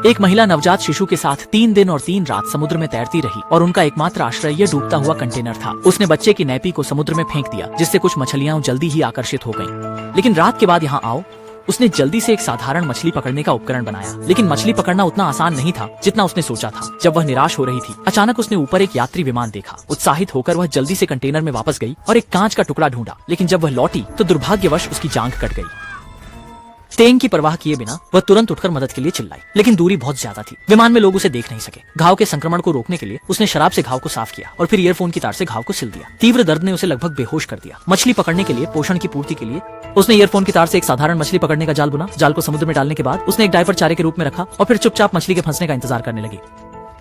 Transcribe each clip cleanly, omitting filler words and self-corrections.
एक महिला नवजात शिशु के साथ 3 दिन और 3 रात समुद्र में तैरती रही और उनका एकमात्र आश्रय यह डूबता हुआ कंटेनर था। उसने बच्चे की नैपी को समुद्र में फेंक दिया, जिससे कुछ मछलियां जल्दी ही आकर्षित हो गईं। लेकिन रात के बाद यहाँ आओ, उसने जल्दी से एक साधारण मछली पकड़ने का उपकरण बनाया। लेकिन मछली पकड़ना उतना आसान नहीं था जितना उसने सोचा था। जब वह निराश हो रही थी, अचानक उसने ऊपर एक यात्री विमान देखा। उत्साहित होकर वह जल्दी से कंटेनर में वापस गई और एक कांच का टुकड़ा ढूंढा। लेकिन जब वह लौटी तो दुर्भाग्यवश उसकी जांघ कट गई। तेंग की परवाह किए बिना वह तुरंत उठकर मदद के लिए चिल्लाई, लेकिन दूरी बहुत ज्यादा थी। विमान में लोग उसे देख नहीं सके। घाव के संक्रमण को रोकने के लिए उसने शराब से घाव को साफ किया और फिर ईयरफोन की तार से घाव को सिल दिया। तीव्र दर्द ने उसे लगभग बेहोश कर दिया। मछली पकड़ने के लिए पोषण की पूर्ति के लिए उसने ईयरफोन की तार से एक साधारण मछली पकड़ने का जाल बुना। जाल को समुद्र में डालने के बाद उसने एक डायपर चारे के रूप में रखा और फिर चुपचाप मछली के फंसने का इंतजार करने लगी।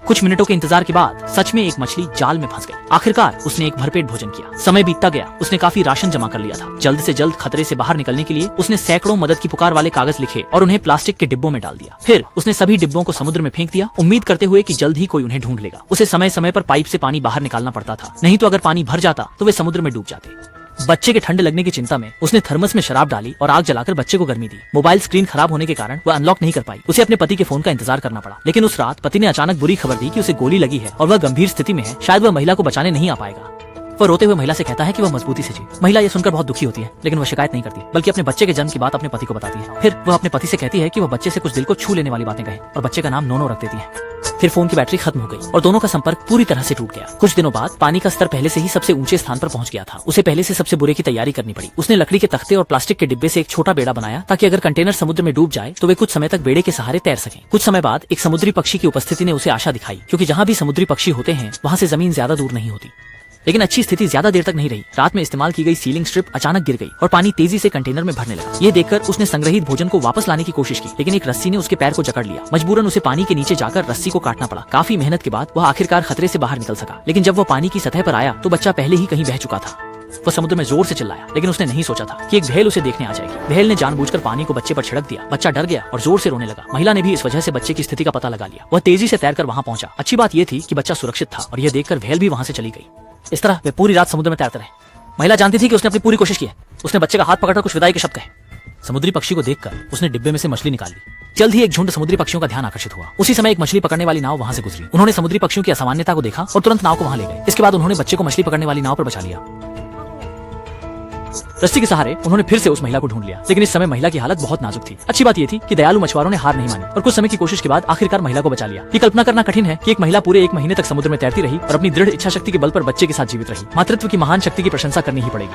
कुछ मिनटों के इंतजार के बाद सच में एक मछली जाल में फंस गई। आखिरकार उसने एक भरपेट भोजन किया। समय बीतता गया। उसने काफी राशन जमा कर लिया था। जल्द से जल्द खतरे से बाहर निकलने के लिए उसने सैकड़ों मदद की पुकार वाले कागज लिखे और उन्हें प्लास्टिक के डिब्बों में डाल दिया। फिर उसने सभी डिब्बों को समुद्र में फेंक दिया, उम्मीद करते हुए कि जल्द ही कोई उन्हें ढूंढ लेगा। उसे समय समय पर पाइप से पानी बाहर निकालना पड़ता था, नहीं तो अगर पानी भर जाता तो वे समुद्र में डूब जाते। बच्चे के ठंड लगने की चिंता में उसने थर्मस में शराब डाली और आग जलाकर बच्चे को गर्मी दी। मोबाइल स्क्रीन खराब होने के कारण वह अनलॉक नहीं कर पाई। उसे अपने पति के फोन का इंतजार करना पड़ा। लेकिन उस रात पति ने अचानक बुरी खबर दी कि उसे गोली लगी है और वह गंभीर स्थिति में है। शायद वह महिला को बचाने नहीं आ पाएगा। वह रोते हुए महिला से कहता है कि वह मजबूती से जी। महिला यह सुनकर बहुत दुखी होती है, लेकिन वह शिकायत नहीं करती, बल्कि अपने बच्चे के जन्म की बात अपने पति को बताती है। फिर वह अपने पति से कहती है कि वह बच्चे से कुछ दिल को छू लेने वाली बातें कहे और बच्चे का नाम नोनो रख देती है। फिर फोन की बैटरी खत्म हो गई और दोनों का संपर्क पूरी तरह से टूट गया। कुछ दिनों बाद पानी का स्तर पहले से ही सबसे ऊंचे स्थान पर पहुंच गया था। उसे पहले से सबसे बुरे की तैयारी करनी पड़ी। उसने लकड़ी के तख्ते और प्लास्टिक के डिब्बे से एक छोटा बेड़ा बनाया, ताकि अगर कंटेनर समुद्र में डूब जाए तो वे कुछ समय तक बेड़े के सहारे तैर सकें। कुछ समय बाद एक समुद्री पक्षी की उपस्थिति ने उसे आशा दिखाई, क्योंकि जहाँ भी समुद्री पक्षी होते हैं वहाँ से जमीन ज्यादा दूर नहीं होती। लेकिन अच्छी स्थिति ज्यादा देर तक नहीं रही। रात में इस्तेमाल की गई सीलिंग स्ट्रिप अचानक गिर गई और पानी तेजी से कंटेनर में भरने लगा। ये देखकर उसने संग्रहित भोजन को वापस लाने की कोशिश की, लेकिन एक रस्सी ने उसके पैर को जकड़ लिया। मजबूरन उसे पानी के नीचे जाकर रस्सी को काटना पड़ा। काफी मेहनत के बाद वह आखिरकार खतरे से बाहर निकल सका। लेकिन जब वह पानी की सतह पर आया तो बच्चा पहले ही कहीं बह चुका था। वह समुद्र में जोर से चिल्लाया, लेकिन उसने नहीं सोचा था कि एक व्हेल उसे देखने आ जाएगी। व्हेल ने जानबूझकर पानी को बच्चे पर छिड़क दिया। बच्चा डर गया और जोर से रोने लगा। महिला ने भी इस वजह से बच्चे की स्थिति का पता लगा लिया। वह तेजी से तैरकर वहां पहुंचा। अच्छी बात यह थी कि बच्चा सुरक्षित था और यह देखकर व्हेल भी वहां से चली गई। इस तरह वे पूरी रात समुद्र में तैरते रहे। महिला जानती थी कि उसने अपनी पूरी कोशिश की है। उसने बच्चे का हाथ पकड़कर कुछ विदाई के शब्द कहे। समुद्री पक्षी को देखकर उसने डिब्बे में से मछली निकाल ली। जल्द ही एक झुंड समुद्री पक्षियों का ध्यान आकर्षित हुआ। उसी समय एक मछली पकड़ने वाली नाव वहां से गुजरी। उन्होंने समुद्री पक्षियों की असामान्यता को देखा और तुरंत नाव को वहां ले गए। इसके बाद उन्होंने बच्चे को मछली पकड़ने वाली नाव पर बचा लिया। रस्सी के सहारे उन्होंने फिर से उस महिला को ढूंढ लिया, लेकिन इस समय महिला की हालत बहुत नाजुक थी। अच्छी बात यह थी कि दयालु मछुआरों ने हार नहीं मानी और कुछ समय की कोशिश के बाद आखिरकार महिला को बचा लिया। ये कल्पना करना कठिन है कि एक महिला पूरे 1 महीने तक समुद्र में तैरती रही और अपनी दृढ़ इच्छा शक्ति के बल पर बच्चे के साथ जीवित रही। मातृत्व की महान शक्ति की प्रशंसा करनी ही पड़ेगी।